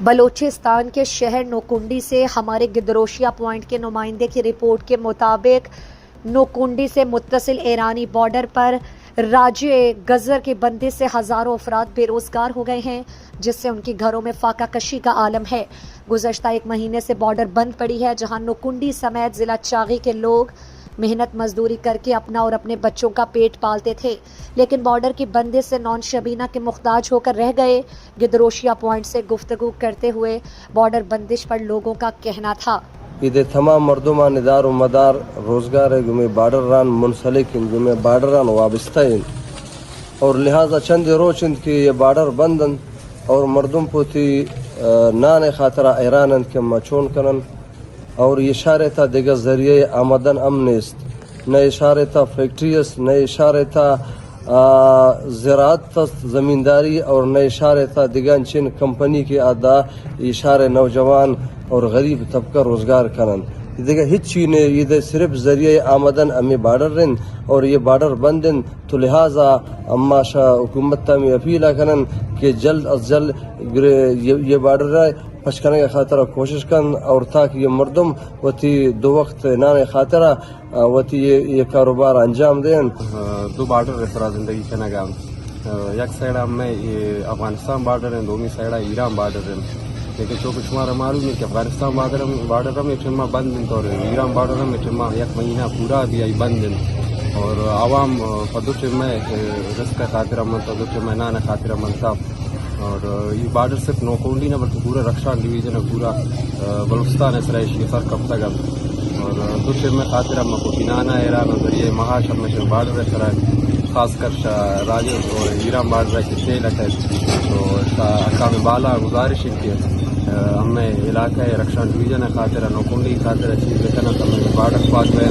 بلوچستان کے شہر نوکنڈی سے ہمارے گدروشیا پوائنٹ کے نمائندے کی رپورٹ کے مطابق نوکنڈی سے متصل ایرانی بارڈر پر راجے گزر کے بندے سے ہزاروں افراد بے روزگار ہو گئے ہیں، جس سے ان کے گھروں میں فاقہ کشی کا عالم ہے۔ گزشتہ ایک مہینے سے بارڈر بند پڑی ہے، جہاں نوکنڈی سمیت ضلع چاغی کے لوگ محنت مزدوری کر کے اپنا اور اپنے بچوں کا پیٹ پالتے تھے، لیکن بارڈر کے بندے سے نون شبینہ کے محتاج ہو کر رہ گئے۔ گدروشیا پوائنٹ سے گفتگو کرتے ہوئے بارڈر بندش پر لوگوں کا کہنا تھا یہ تمام مردمان ادار و مدار روزگار ہے گمے بارڈر ران منسلک ان گمے بارڈر ران وابستہ ان اور لہذا چند روچند کی یہ بارڈر بندن اور مردم پوتی نان خاطرہ ایرانن کے مچون کنن اور یہ اشارے تھا دیگر ذریعے آمدن امنست نئے اشارے تھا فیکٹریس نئے اشارے تھا زراعت زمینداری اور نئے اشارے تھا دیگر چین کمپنی کی ادا اشارے نوجوان اور غریب طبقہ روزگار کنن دیگر ہچ چینے یہ صرف ذریعے آمدن امی بارڈر رن اور یہ بارڈر بندن تو لہٰذا اما حکومت میں اپیل کنن کہ جلد از جلد یہ بارڈر پچکنے کا خاطرہ کوشش کن اور تاکہ یہ مردم وتی دو وقت نان خاطرہ وتی یہ کاروبار انجام دیں۔ دو بارڈر رسرا زندگی کے نگام یک سائڈ میں یہ افغانستان بارڈر ہیں، دومی سائڈ ایران بارڈر ہیں، لیکن جو کچھ ہمارا معلوم ہے کہ افغانستان بارڈر میں ٹھما بند ہیں اور ایران بارڈر میں ٹھما یک مہینہ پورا بھی آئی بند ہیں اور عوام پدوچ میں رزق خاطرہ منتا دوچ میں نان خاطرہ منتا اور یہ بارڈر صرف نوکنڈی نہ بلکہ پورا رکشان ڈویژن ہے، پورا بلوچستان ہے سرائش یہ سر کب تک اور دوسرے میں خاطرہ مکوکینانا ایران اور ذریعے مہاش ہم میں بارڈر ہے سرائے خاص کر راجے اور ایران بارڈر ہے کہ 6 لٹھ ہے تو حکام بالا گزارش ان کی ہمیں علاقہ ہے رکشان ڈویژن ہے خاطرہ نوکنڈی خاطرہ چیز لکھنا تو ہمیں بارڈر پاس ہے۔